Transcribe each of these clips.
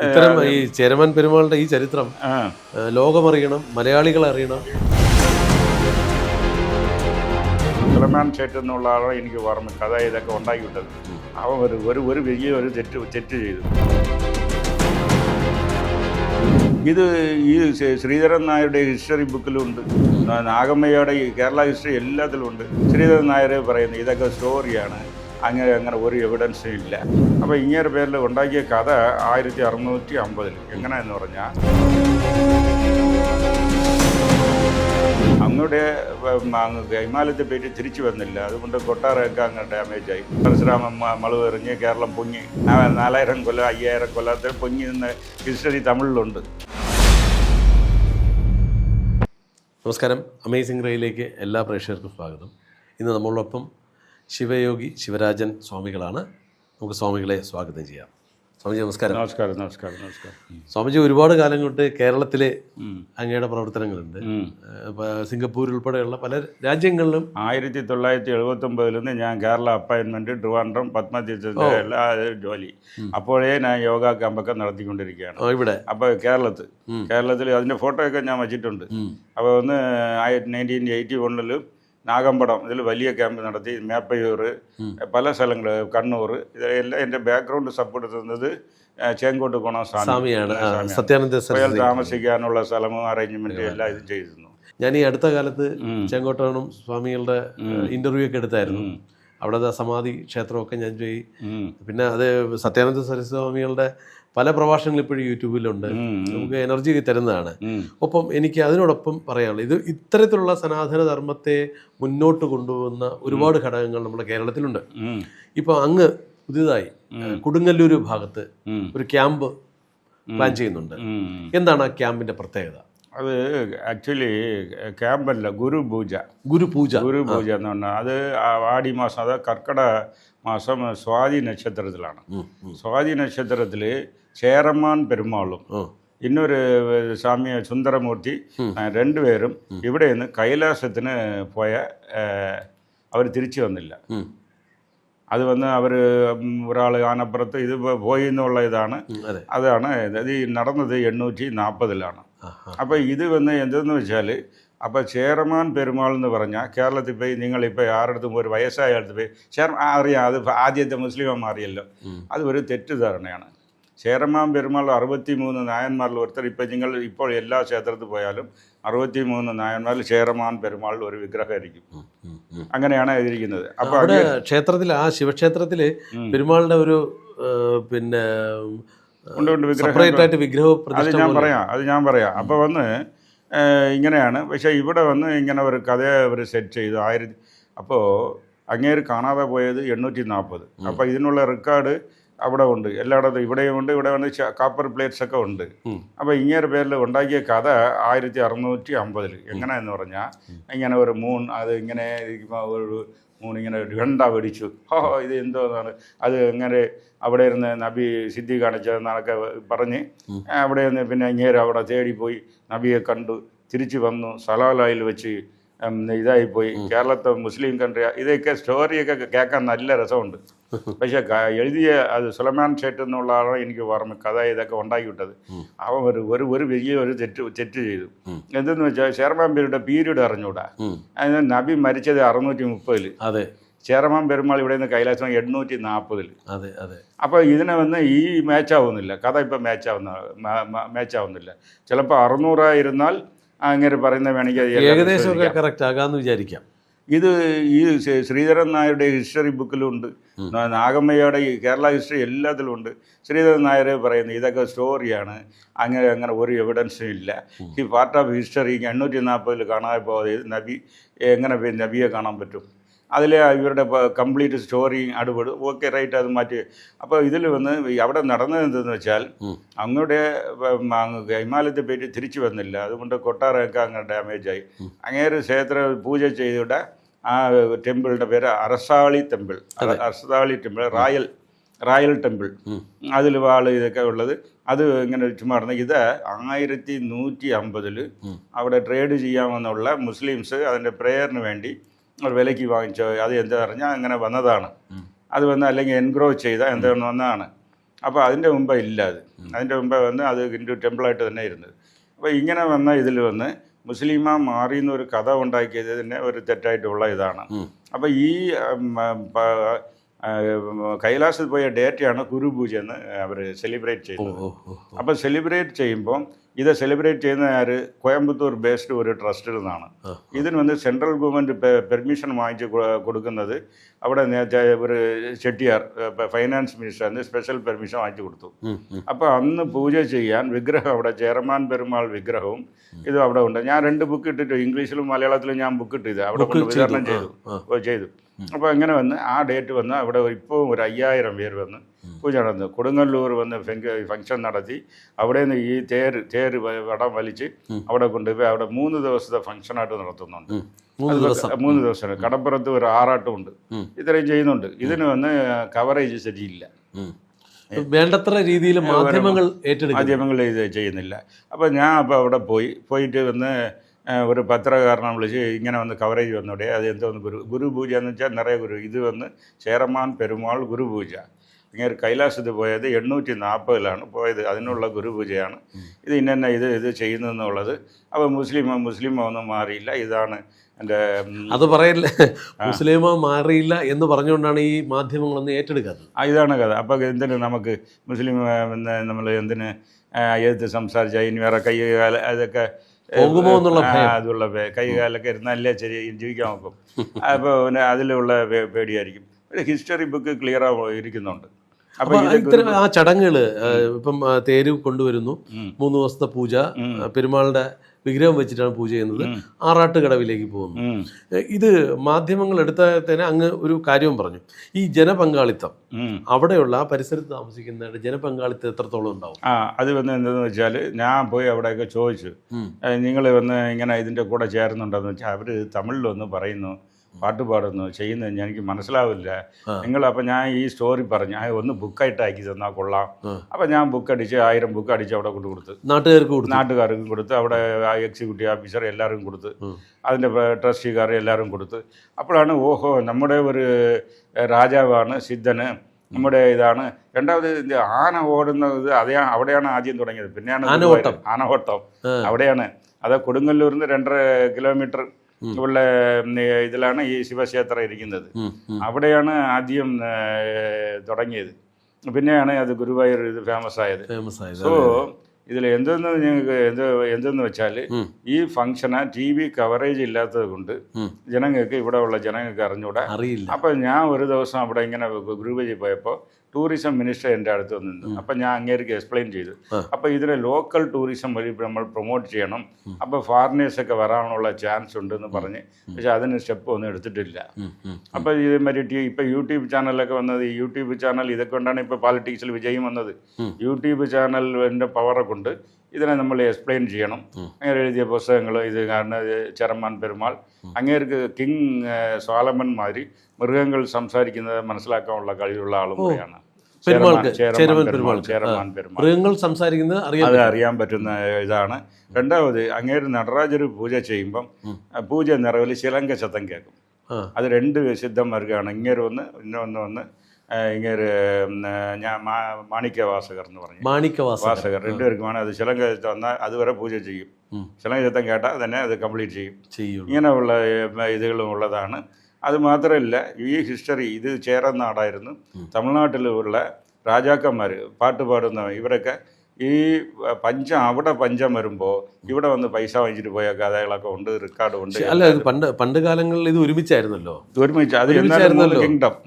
ഇത്തരം ഈ ചേരമാൻ പെരുമാളുടെ ഈ ചരിത്രം ലോകമറിയണം, മലയാളികൾ അറിയണം. സുലൈമാൻ ഷേട്ട് എന്നുള്ള ആളെ എനിക്ക് ഓർമ്മ കഥ ഇതൊക്കെ ഉണ്ടാക്കി വിട്ടത്. അവൻ ഒരു വലിയ തെറ്റ് ചെയ്തു. ഇത് ഈ ശ്രീധരൻ നായരുടെ ഹിസ്റ്ററി ബുക്കിലുണ്ട്, നാഗമ്മയുടെ ഈ കേരള ഹിസ്റ്ററി എല്ലാത്തിലും ഉണ്ട്. ശ്രീധരൻ നായർ പറയുന്നത് ഇതൊക്കെ സ്റ്റോറിയാണ്, അങ്ങനെ ഒരു എവിഡൻസും ഇല്ല. അപ്പോൾ ഇങ്ങനെ പേരിൽ ഉണ്ടാക്കിയ കഥ 1650 എങ്ങനെയെന്ന് പറഞ്ഞാൽ, അങ്ങോട്ട് ഹിമാലയത്തെ പോയിട്ട് തിരിച്ചു വന്നില്ല, അതുകൊണ്ട് കൊട്ടാരമൊക്കെ അങ്ങ് ഡാമേജായി. പരശുരാമൻ മളവ് എറിഞ്ഞ് കേരളം പൊങ്ങി 4000 കൊല്ലം 5000 കൊല്ലത്തിൽ പൊങ്ങി നിന്ന ഹിസ്റ്ററി തമിഴിലുണ്ട്. നമസ്കാരം, അമേസിംഗ് റേയിലേക്ക് എല്ലാ പ്രേക്ഷകർക്കും സ്വാഗതം. ഇന്ന് നമ്മളോടൊപ്പം ശിവയോഗി ശിവരാജൻ സ്വാമികളാണ്. നമുക്ക് സ്വാമികളെ സ്വാഗതം ചെയ്യാം. സ്വാമിജി നമസ്കാരം. നമസ്കാരം. നമസ്കാരം. നമസ്കാരം. സ്വാമിജി, ഒരുപാട് കാലം കൊണ്ട് കേരളത്തിലെ അങ്ങയുടെ പ്രവർത്തനങ്ങളുണ്ട്. സിംഗപ്പൂർ ഉൾപ്പെടെയുള്ള പല രാജ്യങ്ങളിലും 1979 ഞാൻ കേരള അപ്പോയിൻമെൻറ്റ് ട്രിവാൻഡ്രം പത്മതീർത്ഥത്തിൻ്റെ എല്ലാ ജോലി. അപ്പോഴേ ഞാൻ യോഗ ക്യാമ്പൊക്കെ നടത്തിക്കൊണ്ടിരിക്കുകയാണ് ഇവിടെ. അപ്പോൾ കേരളത്തിൽ അതിൻ്റെ ഫോട്ടോയൊക്കെ ഞാൻ വച്ചിട്ടുണ്ട്. അപ്പോൾ 1981 നാഗമ്പടം ഇതിൽ വലിയ ക്യാമ്പ് നടത്തി. മേപ്പയൂർ, പല സ്ഥലങ്ങൾ, കണ്ണൂർ, ഇതെല്ലാം എൻ്റെ ബാക്ക്ഗ്രൗണ്ട് സപ്പോർട്ട് തന്നത് ചേങ്കോട്ട് പോണ സ്വാമിയാണ്. സത്യാനന്ദ താമസിക്കാനുള്ള സ്ഥലവും അറേഞ്ച്മെൻറ്റും എല്ലാം ഇതും ചെയ്തിരുന്നു. ഞാൻ ഈ അടുത്ത കാലത്ത് ചേങ്കോട്ടണം സ്വാമികളുടെ ഇൻ്റർവ്യൂ ഒക്കെ എടുത്തായിരുന്നു. അവിടെ സമാധി ക്ഷേത്രമൊക്കെ ഞാൻ പോയി. പിന്നെ അത് സത്യാനന്ദ സരസ്വതി സ്വാമികളുടെ പല പ്രഭാഷണങ്ങൾ ഇപ്പോഴും യൂട്യൂബിലുണ്ട്. നമുക്ക് എനർജി തരുന്നതാണ്. ഒപ്പം എനിക്ക് അതിനോടൊപ്പം പറയാനുള്ളത്, ഇത് ഇത്തരത്തിലുള്ള സനാതന ധർമ്മത്തെ മുന്നോട്ട് കൊണ്ടുപോകുന്ന ഒരുപാട് ഘടകങ്ങൾ നമ്മുടെ കേരളത്തിലുണ്ട്. ഇപ്പോൾ അങ്ങ് പുതിയതായി കൊടുങ്ങല്ലൂർ ഭാഗത്ത് ഒരു ക്യാമ്പ് പ്ലാൻ ചെയ്യുന്നുണ്ട്. എന്താണ് ആ ക്യാമ്പിന്റെ പ്രത്യേകത? അത് ആക്ച്വലി ക്യാമ്പല്ല, ഗുരുപൂജ എന്ന് പറഞ്ഞാൽ അത് ആടി മാസം, അത് കർക്കിടക മാസം സ്വാതി നക്ഷത്രത്തിലാണ്. സ്വാതി നക്ഷത്രത്തിൽ ചേരമാൻ പെരുമാളും ഇന്നൊരു സ്വാമി സുന്ദരമൂർത്തി രണ്ടുപേരും ഇവിടെ നിന്ന് കൈലാസത്തിന് പോയ അവർ തിരിച്ചു വന്നില്ല. അത് വന്ന് അവർ ഒരാൾ ആനപ്പുറത്ത് ഇത് പോയി എന്നുള്ള ഇതാണ്. അതാണ് അത് നടന്നത് 840. അപ്പോൾ ഇത് വന്ന് എന്തെന്ന് വെച്ചാൽ, അപ്പോൾ ചേരമാൻ പെരുമാൾ എന്ന് പറഞ്ഞാൽ കേരളത്തിൽ പോയി നിങ്ങളിപ്പോൾ ആരുടെ ഒരു വയസ്സായ ആൾക്ക് പോയി അറിയാം, അത് ആദ്യത്തെ മുസ്ലിം അറിയല്ലോ. അത് ഒരു തെറ്റിദ്ധാരണയാണ്. ചേരമാൻ പെരുമാൾ 63 നായന്മാരിൽ ഒരുത്തർ. ഇപ്പോൾ എല്ലാ ക്ഷേത്രത്തിൽ പോയാലും 63 നായന്മാരിൽ ചേരമാൻ പെരുമാൾ ഒരു വിഗ്രഹമായിരിക്കും. അങ്ങനെയാണ് എഴുതിയിരിക്കുന്നത്. അപ്പോൾ അവിടെ ക്ഷേത്രത്തിൽ, ആ ശിവക്ഷേത്രത്തിൽ പെരുമാളിന്റെ ഒരു പിന്നെ വിഗ്രഹം അത് ഞാൻ പറയാം. അപ്പോൾ വന്ന് ഇങ്ങനെയാണ്. പക്ഷേ ഇവിടെ വന്ന് ഇങ്ങനെ ഒരു കഥ അവർ സെറ്റ് ചെയ്തു. അപ്പോൾ അങ്ങേര് കാണാതെ പോയത് 840. അപ്പോൾ ഇതിനുള്ള റെക്കോർഡ് അവിടെ ഉണ്ട്, എല്ലായിടത്തും. ഇവിടെയും ഉണ്ട്. ഇവിടെ വന്ന് കാപ്പർ പ്ലേറ്റ്സ് ഒക്കെ ഉണ്ട്. അപ്പോൾ ഇങ്ങനെ പേരിൽ ഉണ്ടാക്കിയ കഥ 1650 എങ്ങനെയെന്ന് പറഞ്ഞാൽ, ഇങ്ങനെ ഒരു അത് ഇങ്ങനെ ഒരു ഇങ്ങനെ ഗണ്ട പിടിച്ചു. ഇത് എന്തോന്നാണ്, അത് ഇങ്ങനെ അവിടെ ഇരുന്ന് നബി സിദ്ധി കാണിച്ചതെന്നൊക്കെ പറഞ്ഞ് അവിടെ നിന്ന് പിന്നെ ഇങ്ങേര് അവിടെ തേടിപ്പോയി നബിയെ കണ്ടു, തിരിച്ചു വന്നു, സലാലായിൽ വെച്ച് ഇതായിപ്പോയി. കേരളത്തെ മുസ്ലിം കൺട്രി, ഇതൊക്കെ സ്റ്റോറിയൊക്കെ കേൾക്കാൻ നല്ല രസമുണ്ട്. പക്ഷേ എഴുതിയ അത് സുലൈമാൻ ഷേട്ട് എന്നുള്ള ആളെ എനിക്ക് ഓർമ്മ കഥ ഇതൊക്കെ ഉണ്ടാക്കി വിട്ടത്. അവൻ ഒരു വലിയ തെറ്റ് ചെയ്തു. എന്തെന്ന് വെച്ചാൽ ചേരമാൻ പേരുടെ പീരീഡ് അറിഞ്ഞൂടാ. അതിന് നബി മരിച്ചത് 630. അതെ. ചേരമാൻ പെരുമാൾ ഇവിടെ നിന്ന് കൈലാസം 840. അപ്പോൾ ഇതിനെ വന്ന് ഈ മാച്ചാവുന്നില്ല, കഥ ഇപ്പം മാച്ചാവുന്നില്ല. ചിലപ്പോൾ 600 ആയിരുന്നാൽ അങ്ങനെ പറയുന്ന വേണമെങ്കിൽ ഏകദേശം കറക്റ്റ് ആകാമെന്ന് വിചാരിക്കാം. ഇത് ഈ ശ്രീധരൻ നായരുടെ ഹിസ്റ്ററി ബുക്കിലുണ്ട്, നാഗമ്മയുടെ ഈ കേരള ഹിസ്റ്ററി എല്ലാത്തിലും ഉണ്ട്. ശ്രീധരൻ നായർ പറയുന്നത് ഇതൊക്കെ സ്റ്റോറിയാണ്, അങ്ങനെ ഒരു എവിഡൻസും ഇല്ല. ഈ പാർട്ട് ഓഫ് ഹിസ്റ്ററി 840 കാണാതെ പോയത് എങ്ങനെ നബിയെ കാണാൻ പറ്റും? അതിൽ ഇവരുടെ കംപ്ലീറ്റ് സ്റ്റോറി അടുപെടും. ഓക്കെ, റൈറ്റ്, അത് മാറ്റി. അപ്പോൾ ഇതിൽ വന്ന് അവിടെ നടന്നത് എന്തെന്ന് വെച്ചാൽ, അങ്ങോട്ട് ഹിമാലയത്തെ പോയിട്ട് തിരിച്ചു വന്നില്ല, അതുകൊണ്ട് കൊട്ടാരമൊക്കെ അങ്ങ് ഡാമേജായി. അങ്ങേര് ക്ഷേത്ര പൂജ ചെയ്തിട്ട് ആ ടെമ്പിളിൻ്റെ പേര് അരസാളി ടെമ്പിൾ, റായൽ ടെമ്പിൾ. അതിൽ വാള് ഇതൊക്കെ ഉള്ളത്. അത് ഇങ്ങനെ ചുമ്മാ ഇത് 1150 അവിടെ ട്രേഡ് ചെയ്യാമെന്നുള്ള മുസ്ലിംസ് അതിൻ്റെ പ്രേയറിന് വേണ്ടി ഒരു വിലയ്ക്ക് വാങ്ങിച്ചോ, അത് എന്താ പറഞ്ഞാൽ അങ്ങനെ വന്നതാണ്. അത് വന്ന് അല്ലെങ്കിൽ എൻഗ്രോ ചെയ്ത എന്താണ് വന്നതാണ്. അപ്പോൾ അതിൻ്റെ മുമ്പ് ഇല്ല അത്. അതിൻ്റെ മുമ്പ് വന്ന് അത് ഹിന്ദു ടെമ്പിളായിട്ട് തന്നെ ഇരുന്നത്. അപ്പോൾ ഇങ്ങനെ വന്ന ഇതിൽ വന്ന് മുസ്ലിമാ മാറി എന്നൊരു കഥ ഉണ്ടാക്കിയത് തന്നെ ഒരു തെറ്റായിട്ടുള്ള ഇതാണ്. അപ്പോൾ ഈ കൈലാസത്തിൽ പോയ ഡേറ്റയാണ് ഗുരുപൂജ എന്ന് അവർ സെലിബ്രേറ്റ് ചെയ്യുന്നത്. അപ്പോൾ സെലിബ്രേറ്റ് ചെയ്യുമ്പോൾ ഇത് സെലിബ്രേറ്റ് ചെയ്യുന്ന ആര്, കോയമ്പത്തൂർ ബേസ്ഡ് ഒരു ട്രസ്റ്റിൽ നിന്നാണ്. ഇതിന് വന്ന് സെൻട്രൽ ഗവൺമെൻറ് പെർമിഷൻ വാങ്ങിച്ച് കൊടുക്കുന്നത് അവിടെ നേരത്തെ ഒരു Chettiar finance minister special permission വാങ്ങിച്ചു കൊടുത്തു. അപ്പോൾ അന്ന് പൂജ ചെയ്യാൻ വിഗ്രഹം അവിടെ ചേരമാൻ പെരുമാൾ വിഗ്രഹവും ഇതും അവിടെ ഉണ്ട്. ഞാൻ 2 ബുക്ക് ഇട്ടിട്ട് ഇംഗ്ലീഷിലും മലയാളത്തിലും ഞാൻ ബുക്ക് ഇട്ടിത് അവിടെ കൊണ്ട് വിതരണം ചെയ്തു. അപ്പോൾ അങ്ങനെ വന്ന് ആ ഡേറ്റ് വന്ന് അവിടെ ഇപ്പോൾ ഒരു 5000 പേര് വന്ന് പൂജ നടന്നു. കൊടുങ്ങല്ലൂർ വന്ന് ഫംഗ്ഷൻ നടത്തി. അവിടെ നിന്ന് ഈ തേര് വടം വലിച്ച് അവിടെ കൊണ്ടുപോയി അവിടെ 3 ദിവസത്തെ ഫംഗ്ഷനായിട്ട് നടത്തുന്നുണ്ട്. 3 ദിവസം കടപ്പുറത്ത് ഒരു ആറാട്ടമുണ്ട്. ഇത്രയും ചെയ്യുന്നുണ്ട്. ഇതിന് വന്ന് കവറേജ് ശരിയില്ല, വേണ്ടത്ര രീതിയിൽ മാധ്യമങ്ങൾ ഇത് ചെയ്യുന്നില്ല. അപ്പോൾ ഞാൻ അപ്പോൾ പോയിട്ട് വന്ന് ഒരു പത്രകാരനെ വിളിച്ച് ഇങ്ങനെ വന്ന് കവറേജ് വന്നോടെ അത് എന്തോന്ന് ഗുരുപൂജ എന്ന് വെച്ചാൽ നിറയെ ഗുരു. ഇത് വന്ന് ചേരമാൻ പെരുമാൾ ഗുരുപൂജ. ഇങ്ങനെ കൈലാസത്തിൽ പോയത് 840 പോയത്. അതിനുള്ള ഗുരുപൂജയാണ്. ഇത് ഇന്ന ഇത് ചെയ്യുന്നതെന്നുള്ളത്. അപ്പോൾ മുസ്ലിമോ ഒന്നും മാറിയില്ല. ഇതാണ് എൻ്റെ അത് പറയില്ല, മുസ്ലിമോ മാറിയില്ല എന്ന് പറഞ്ഞുകൊണ്ടാണ് ഈ മാധ്യമങ്ങളൊന്നും ഏറ്റെടുക്കാത്തത്. ഇതാണ് കഥ. അപ്പോൾ എന്തിന് നമുക്ക് മുസ്ലിം നമ്മൾ എന്തിന് എഴുത്ത് സംസാരിച്ചാൽ ഇനി വേറെ കൈകാല അതൊക്കെ പോകുമോ എന്നുള്ള അതുള്ള കൈകാലൊക്കെ ഇരുന്നാലേ ശരി ജീവിക്കാൻ നോക്കും. അപ്പോൾ പിന്നെ അതിലുള്ള പേടിയായിരിക്കും. ഒരു ഹിസ്റ്ററി ബുക്ക് ക്ലിയർ ഇരിക്കുന്നുണ്ട്. അപ്പോൾ ഇത്തരം ആ ചടങ്ങുകൾ ഇപ്പം തേര് കൊണ്ടുവരുന്നു, 3 ദിവസത്തെ പൂജ, പെരുമാളുടെ വിഗ്രഹം വെച്ചിട്ടാണ് പൂജ ചെയ്യുന്നത്, ആറാട്ടുകടവിലേക്ക് പോകുന്നു. ഇത് മാധ്യമങ്ങൾ എടുത്തതിന് അങ്ങ് ഒരു കാര്യവും പറഞ്ഞു, ഈ ജനപങ്കാളിത്തം അവിടെയുള്ള ആ പരിസരത്ത് താമസിക്കുന്നവരുടെ ജനപങ്കാളിത്തം എത്രത്തോളം ഉണ്ടാവും? അത് വന്ന് എന്താണെന്ന് വെച്ചാൽ ഞാൻ പോയി അവിടെയൊക്കെ ചോദിച്ചു, നിങ്ങൾ വന്ന് ഇങ്ങനെ ഇതിൻ്റെ കൂടെ ചേരുന്നുണ്ടെന്ന് വെച്ചാൽ അവർ തമിഴിലൊന്ന് പറയുന്നു, പാട്ട് പാടുന്നു, ചെയ്യുന്നത് എനിക്ക് മനസ്സിലാവില്ല. അപ്പം ഞാൻ ഈ സ്റ്റോറി പറഞ്ഞു, ഒന്ന് ബുക്കായിട്ട് ആക്കി തന്നാൽ കൊള്ളാം. അപ്പം ഞാൻ ബുക്ക് അടിച്ച് 1000 ബുക്ക് അടിച്ച് അവിടെ കൊടുത്ത് നാട്ടുകാർക്കും കൊടുത്ത്, അവിടെ എക്സിക്യൂട്ടീവ് ഓഫീസർ എല്ലാവർക്കും കൊടുത്ത്, അതിൻ്റെ ട്രസ്റ്റിക്കാർ എല്ലാവരും കൊടുത്ത്. അപ്പോഴാണ് ഓഹോ നമ്മുടെ ഒരു രാജാവാണ് സിദ്ധന്, നമ്മുടെ ഇതാണ്. രണ്ടാമത് ആന ഓടുന്നത് അവിടെയാണ് ആദ്യം തുടങ്ങിയത്. പിന്നെയാണ് ആനവട്ടം അവിടെയാണ്. അത് കൊടുങ്ങല്ലൂരിൽ നിന്ന് 2.5 കിലോമീറ്റർ ഉള്ള ഇതിലാണ് ഈ ശിവക്ഷേത്രം ഇരിക്കുന്നത്. അവിടെയാണ് ആദ്യം തുടങ്ങിയത്. പിന്നെയാണ് അത് ഗുരുവായൂർ ഇത് ഫേമസ് ആയത്. സോ ഇതിൽ എന്തെന്ന് വെച്ചാൽ ഈ ഫംഗ്ഷന് TV കവറേജ് ഇല്ലാത്തത് കൊണ്ട് ജനങ്ങൾക്ക് ഇവിടെ ഉള്ള ജനങ്ങൾക്ക് അറിഞ്ഞൂടാ. അപ്പം ഞാൻ ഒരു ദിവസം അവിടെ ഇങ്ങനെ ഗുരുവായൂർ പോയപ്പോൾ ടൂറിസം മിനിസ്റ്റർ എൻ്റെ അടുത്ത് വന്നിരുന്നു. അപ്പം ഞാൻ അങ്ങേർക്ക് എക്സ്പ്ലെയിൻ ചെയ്തു. അപ്പോൾ ഇതിനെ ലോക്കൽ ടൂറിസം വഴി നമ്മൾ പ്രൊമോട്ട് ചെയ്യണം, അപ്പോൾ ഫോറിനേഴ്സൊക്കെ വരാനുള്ള ചാൻസ് ഉണ്ടെന്ന് പറഞ്ഞ്. പക്ഷെ അതിന് സ്റ്റെപ്പ് ഒന്നും എടുത്തിട്ടില്ല. അപ്പോൾ ഇതേമാതിരി ഇപ്പോൾ യൂട്യൂബ് ചാനലൊക്കെ വന്നത്, ഈ യൂട്യൂബ് ചാനൽ ഇതൊക്കെ കൊണ്ടാണ് ഇപ്പോൾ പോളിറ്റിക്സിൽ വിജയം വന്നത്. യൂട്യൂബ് ചാനലിൻ്റെ പവറെ കൊണ്ട് ഇതിനെ നമ്മൾ എക്സ്പ്ലെയിൻ ചെയ്യണം. അങ്ങനെ എഴുതിയ പുസ്തകങ്ങൾ ഇത് കാരണം ചേരമാൻ പെരുമാൾ അങ്ങേർക്ക് കിങ് സോളമൻ മാതിരി മൃഗങ്ങൾ സംസാരിക്കുന്നത് മനസ്സിലാക്കാനുള്ള കഴിവുള്ള ആളും കൂടെയാണ് ചേരമാൻ പെരുമാൾ. മൃഗങ്ങൾ സംസാരിക്കുന്നത് അത് അറിയാൻ പറ്റുന്ന ഇതാണ്. രണ്ടാമത് അങ്ങേര് നടരാജൊരു പൂജ ചെയ്യുമ്പം പൂജ നിറവിൽ ശിലങ്ക ശബ്ദം കേൾക്കും. അത് 2 സിദ്ധന്മാർക്കാണ്. ഇങ്ങേര് ഇന്നൊന്ന് ഇങ്ങനെ ഞാൻ മാണിക്യവാസകർ എന്ന് പറഞ്ഞു, മാണിക്യവാസകർ 2 പേർക്കുമാണ്. അത് ശിലങ്ക വന്നാൽ അതുവരെ പൂജ ചെയ്യും. ശിലങ്ക ശബ്ദം കേട്ടാൽ തന്നെ അത് കംപ്ലീറ്റ് ചെയ്യും. ഇങ്ങനെയുള്ള ഇതുകളും ഉള്ളതാണ്. അത് മാത്രമല്ല ഈ ഹിസ്റ്ററി ഇത് ചേരൻ നാടായിരുന്നു. തമിഴ്നാട്ടിലുള്ള രാജാക്കന്മാർ പാട്ട് പാടുന്ന ഇവരൊക്കെ ഈ അവിടെ പഞ്ചം വരുമ്പോൾ ഇവിടെ വന്ന് പൈസ വാങ്ങിച്ചിട്ട് പോയ കഥകളൊക്കെ ഉണ്ട്, റെക്കോർഡ് ഉണ്ട്. അല്ല, പണ്ട് കാലങ്ങളിൽ ഇത് ഒരുമിച്ചായിരുന്നല്ലോ. അത്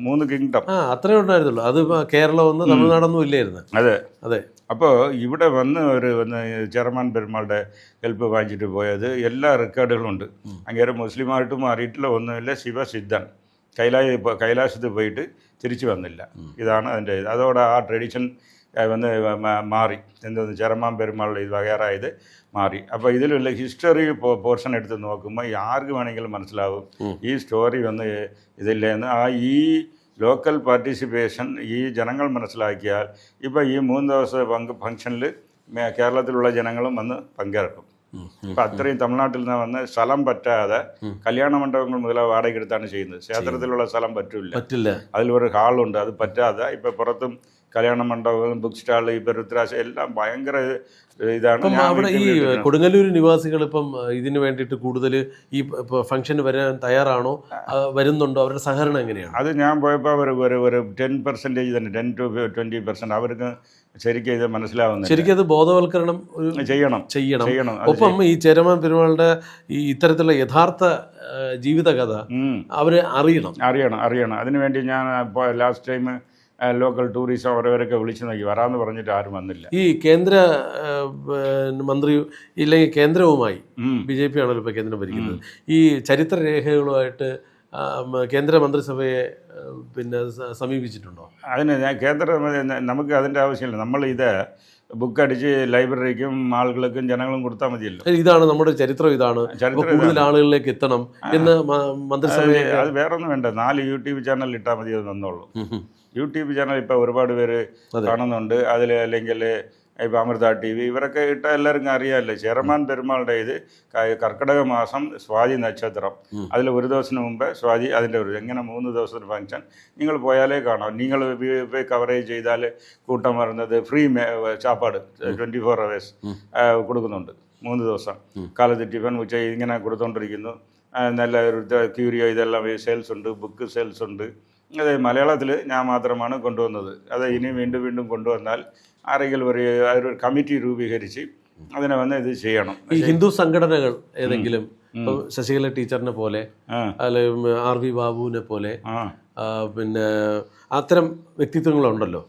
3 കിങ്ഡം അത്രേ ഉണ്ടായിരുന്നല്ലോ. അത് കേരളം തമിഴ്നാടൊന്നും ഇല്ലായിരുന്നു. അതെ. അപ്പോൾ ഇവിടെ വന്ന് ചേരമാൻ പെരുമാളുടെ ഹെൽപ്പ് വാങ്ങിച്ചിട്ട് പോയത് എല്ലാ റെക്കോർഡുകളും ഉണ്ട്. അങ്ങേരെ മുസ്ലിമായിട്ട് മാറിയിട്ടില്ല, ഒന്നുമില്ല. ശിവസിദ്ധൻ കൈലാസത്തിൽ പോയിട്ട് തിരിച്ചു വന്നില്ല. ഇതാണ് അതിൻ്റെ. അതോടെ ആ ട്രഡീഷൻ മാറി. എന്തോന്ന് ചേരമാൻ പെരുമാളുടെ ഇത് വകേറായത് മാറി. അപ്പോൾ ഇതിലുള്ള ഹിസ്റ്ററി പോർഷൻ എടുത്ത് നോക്കുമ്പോൾ ആർക്ക് വേണമെങ്കിലും മനസ്സിലാവും ഈ സ്റ്റോറി ഇതില്ലെന്ന്. ഈ ലോക്കൽ പാർട്ടിസിപ്പേഷൻ ഈ ജനങ്ങൾ മനസ്സിലാക്കിയാൽ ഇപ്പോൾ ഈ 3 ദിവസത്തെ ഫംഗ്ഷനിൽ കേരളത്തിലുള്ള ജനങ്ങളും വന്ന് പങ്കെടുക്കും. അപ്പം അത്രയും തമിഴ്നാട്ടിൽ നിന്ന് വന്ന് സ്ഥലം പറ്റാതെ കല്യാണ മണ്ഡപങ്ങൾ മുതൽ വാടകയ്ക്കെടുത്താണ് ചെയ്യുന്നത്. ക്ഷേത്രത്തിലുള്ള സ്ഥലം പറ്റില്ല. അതിലൊരു ഹാളുണ്ട്, അത് പറ്റാതെ ഇപ്പം പുറത്തും കല്യാണ മണ്ഡപങ്ങളും ബുക്ക് സ്റ്റാൾ ഇപ്പോൾ രുദ്രാശ എല്ലാം ഭയങ്കര ഇതാണ്. ഇപ്പം അവിടെ ഈ കൊടുങ്ങല്ലൂർ നിവാസികൾ ഇപ്പം ഇതിന് വേണ്ടിയിട്ട് കൂടുതൽ ഈ ഫംഗ്ഷന് വരാൻ തയ്യാറാണോ, വരുന്നുണ്ടോ, അവരുടെ സഹകരണം എങ്ങനെയാണ്? അത് ഞാൻ പോയപ്പോൾ അവർ ഒരു 10% തന്നെ, 10 to 20% അവർക്ക് ശരിക്കും ഇത് മനസ്സിലാവുന്നില്ല. ശരിക്കും അത് ബോധവൽക്കരണം ചെയ്യണം. ഒപ്പം ഈ ചേരമാൻ പെരുമാളുടെ ഈ ഇത്തരത്തിലുള്ള യഥാർത്ഥ ജീവിതകഥ അവര് അറിയണം. അതിനുവേണ്ടി ഞാൻ ലാസ്റ്റ് ടൈം ലോക്കൽ ടൂറിസം അവരവരൊക്കെ വിളിച്ചു നോക്കി, വരാമെന്ന് പറഞ്ഞിട്ട് ആരും വന്നില്ല. ഈ കേന്ദ്ര മന്ത്രി ഇല്ലെങ്കിൽ കേന്ദ്രവുമായി BJP ആണല്ലോ ഇപ്പോൾ കേന്ദ്രം ഭരിക്കുന്നത്, ഈ ചരിത്രരേഖകളുമായിട്ട് കേന്ദ്ര മന്ത്രിസഭയെ പിന്നെ സമീപിച്ചിട്ടുണ്ടോ? അതിന് നമുക്ക് അതിൻ്റെ ആവശ്യമില്ല. നമ്മൾ ഇത് ബുക്ക് അടിച്ച് ലൈബ്രറിക്കും ആളുകൾക്കും ജനങ്ങളും കൊടുത്താൽ മതിയല്ലോ. ഇതാണ് നമ്മുടെ ചരിത്രം, ഇതാണ് കൂടുതൽ ആളുകളിലേക്ക് എത്തണം എന്ന് മന്ത്രിസഭ. അത് വേറൊന്നും വേണ്ട, 4 YouTube ചാനൽ ഇട്ടാൽ മതി, അത് നന്നോളൂ. YouTube ചാനൽ ഇപ്പോൾ ഒരുപാട് പേര് കാണുന്നുണ്ട്. അതിൽ അല്ലെങ്കിൽ ഇപ്പോൾ അമൃത TV ഇവരൊക്കെ ഇട്ടാൽ എല്ലാവർക്കും അറിയാമല്ലോ. ചേരമാൻ പെരുമാളുടെ ഇത് കർക്കിടക മാസം സ്വാതി നക്ഷത്രം, അതിൽ ഒരു ദിവസത്തിന് മുമ്പ് സ്വാതി, അതിൻ്റെ എങ്ങനെ 3 ദിവസത്തിന് ഫംഗ്ഷൻ നിങ്ങൾ പോയാലേ കാണാം. നിങ്ങൾ കവറേജ് ചെയ്താൽ കൂട്ടം വരുന്നത് ഫ്രീ ചാപ്പാട് 24 hours കൊടുക്കുന്നുണ്ട്. 3 ദിവസം കാലത്ത് ടിഫൻ ഉച്ച ഇങ്ങനെ കൊടുത്തുകൊണ്ടിരിക്കുന്നു. നല്ല ഒരു ക്യൂരിയോ ഇതെല്ലാം സെയിൽസ് ഉണ്ട്, ബുക്ക് സെയിൽസ് ഉണ്ട്. അത് മലയാളത്തിൽ ഞാൻ മാത്രമാണ് കൊണ്ടുവന്നത്. അത് ഇനി വീണ്ടും കൊണ്ടുവന്നാൽ ആരെങ്കിലും ഒരു കമ്മിറ്റി രൂപീകരിച്ച് അതിനെ വന്ന് ഇത് ചെയ്യണം. ഈ ഹിന്ദു സംഘടനകൾ ഏതെങ്കിലും ശശികല ടീച്ചറിനെ പോലെ അല്ലെങ്കിൽ RV ബാബുവിനെ പോലെ പിന്നെ അത്തരം വ്യക്തിത്വങ്ങളുണ്ടല്ലോ,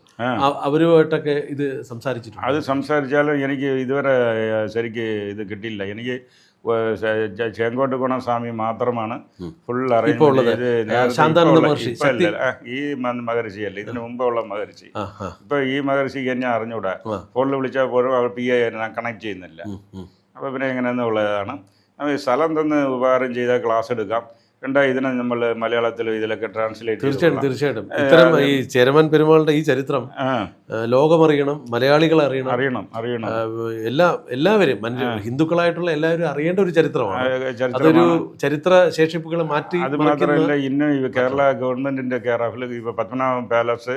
അവരുമായിട്ടൊക്കെ ഇത് സംസാരിച്ചിട്ടുണ്ട്? അത് സംസാരിച്ചാലും എനിക്ക് ഇതുവരെ ശരിക്ക് ഇത് കിട്ടിയില്ല. എനിക്ക് ചേങ്കോട്ട് ഗുണസ്വാമി മാത്രമാണ് ഫുൾ അറിയുന്നത്. ഈ മഹർഷിയല്ല, ഇതിന് മുമ്പുള്ള മഹർഷി. ഇപ്പൊ ഈ മഹർഷിക്ക് എന്നെ അറിഞ്ഞൂടാ. ഫോണിൽ വിളിച്ചാൽ പോലും അവർ PA കണക്ട് ചെയ്യുന്നില്ല. അപ്പോൾ പിന്നെ എങ്ങനെയെന്നുള്ളതാണ്. സ്ഥലം തന്ന് ഉപകാരം ചെയ്താൽ ക്ലാസ് എടുക്കാം. ഇതിനെ നമ്മൾ മലയാളത്തിൽ ഇതിലൊക്കെ ട്രാൻസ്ലേറ്റ്. തീർച്ചയായിട്ടും ഇത്തരം ഈ ചേരമാൻ പെരുമാളുടെ ഈ ചരിത്രം ലോകമറിയണം, മലയാളികൾ അറിയണം. എല്ലാവരും ഹിന്ദുക്കളായിട്ടുള്ള എല്ലാവരും അറിയേണ്ട ഒരു ചരിത്രമാണ്. അതൊരു ചരിത്ര ശേഷിപ്പുകളെ മാറ്റി. അത് മാത്രമല്ല, ഇന്ന് കേരള ഗവൺമെന്റിന്റെ കെയർ ഓഫിൽ ഇപ്പൊ പത്മനാഭൻ പാലസ്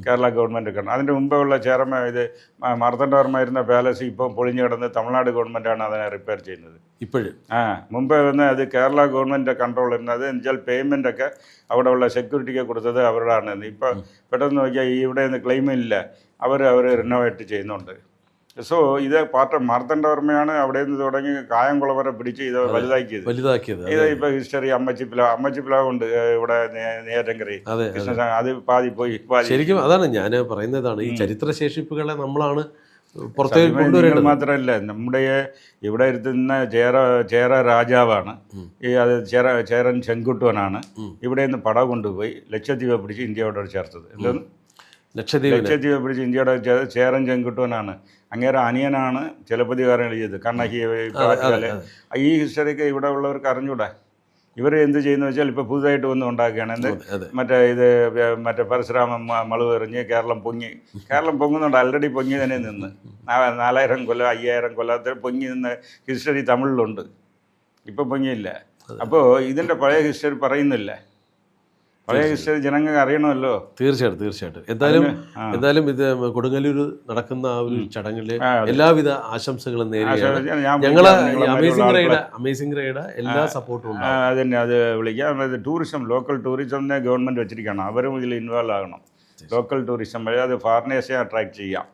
കേരള ഗവൺമെന്റ് കാണും. അതിന്റെ മുമ്പുള്ള ചേരമാൻ ഇത് മാർത്തണ്ഡവർമ്മ പാലസ് ഇപ്പം പൊളിഞ്ഞു കിടന്ന് തമിഴ്നാട് ഗവൺമെന്റാണ് അതിനെ റിപ്പയർ ചെയ്യുന്നത് ഇപ്പോഴും. മുമ്പ് വന്ന് അത് കേരള ഗവൺമെന്റിന്റെ കൺട്രോൾ ഇരുന്നത്. എന്നുവെച്ചാൽ പേയ്മെന്റ് ഒക്കെ അവിടെ ഉള്ള സെക്യൂരിറ്റിക്ക് കൊടുത്തത് അവരോടാണ്. ഇപ്പൊ പെട്ടെന്ന് നോക്കിയാൽ ഇവിടെ നിന്ന് ക്ലെയിം ഇല്ല, അവർ റിനോവേറ്റ് ചെയ്യുന്നുണ്ട്. സോ ഇത് മാർത്തണ്ഡവർമ്മയാണ് അവിടെ നിന്ന് തുടങ്ങി കായംകുളം വരെ പിടിച്ച് ഇത് വലുതാക്കിയത്. ഇത് ഇപ്പൊ ഹിസ്റ്ററി അമ്മച്ചിപ്പിലാവ് ഉണ്ട് ഇവിടെ നേരങ്കരി കൃഷ്ണ, അത് പാതി പോയി. ശരിക്കും അതാണ് ഞാൻ പറയുന്നതാണ്, ഈ ചരിത്രശേഷിപ്പുകളെ നമ്മളാണ് മാത്രമല്ല, നമ്മുടെ ഇവിടെ ഇരുത്തുന്ന ചേര രാജാവാണ് ഈ അത് ചേരൻ ചെങ്കുട്ടുവനാണ് ഇവിടെ നിന്ന് പട കൊണ്ടുപോയി ലക്ഷദ്വീപ് പിടിച്ച് ഇന്ത്യയോട് ചേർത്തത്. എന്താണ് ലക്ഷദ്വീപ് പിടിച്ച് ഇന്ത്യയോട് ചേരൻ ചെങ്കുട്ടുവനാണ്. അങ്ങേരെ അനിയനാണ് ചിലപ്പതികാരൻ എഴുതിയത്. കണ്ണകി ഈ ഹിസ്റ്ററിക്ക് ഇവിടെ ഉള്ളവർക്ക് അറിഞ്ഞൂടാ. ഇവർ എന്ത് ചെയ്യുന്ന വെച്ചാൽ ഇപ്പോൾ പുതുതായിട്ട് വന്ന് ഉണ്ടാക്കുകയാണ്. മറ്റേ പരശുരാമൻ മളുവ് എറിഞ്ഞ് കേരളം പൊങ്ങുന്നുണ്ട്. ആൾറെഡി പൊങ്ങി തന്നെ നിന്ന് 4000 കൊല്ലം 5000 കൊല്ലത്തിൽ പൊങ്ങി നിന്ന് ഹിസ്റ്ററി തമിഴിലുണ്ട്. ഇപ്പം പൊങ്ങിയില്ല. അപ്പോൾ ഇതിൻ്റെ പഴയ ഹിസ്റ്ററി പറയുന്നില്ല. പഴയ ഹിസ്റ്ററി ജനങ്ങൾക്ക് അറിയണമല്ലോ. തീർച്ചയായിട്ടും. എന്തായാലും ഇത് കൊടുങ്ങല്ലൂർ നടക്കുന്ന ആ ഒരു ചടങ്ങിൽ എല്ലാവിധ ആശംസകളും നേരുകയാണ്. ഞങ്ങള് അമേസിംഗ് റൈഡ് എല്ലാ സപ്പോർട്ടും ഉണ്ട്. അതന്നെ, അത് വിളിക്കാം. ലോക്കൽ ടൂറിസം ഗവൺമെന്റ് വെച്ചിരിക്കണം. അവരും ഇതിൽ ഇൻവോൾവ് ആകണം. ലോക്കൽ ടൂറിസം വഴി അത് ഫോറിനേഴ്സിനെ അട്രാക്ട് ചെയ്യാം.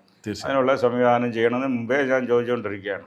അതിനുള്ള സംവിധാനം ചെയ്യണമെന്ന് മുമ്പേ ഞാൻ ചോദിച്ചുകൊണ്ടിരിക്കുകയാണ്.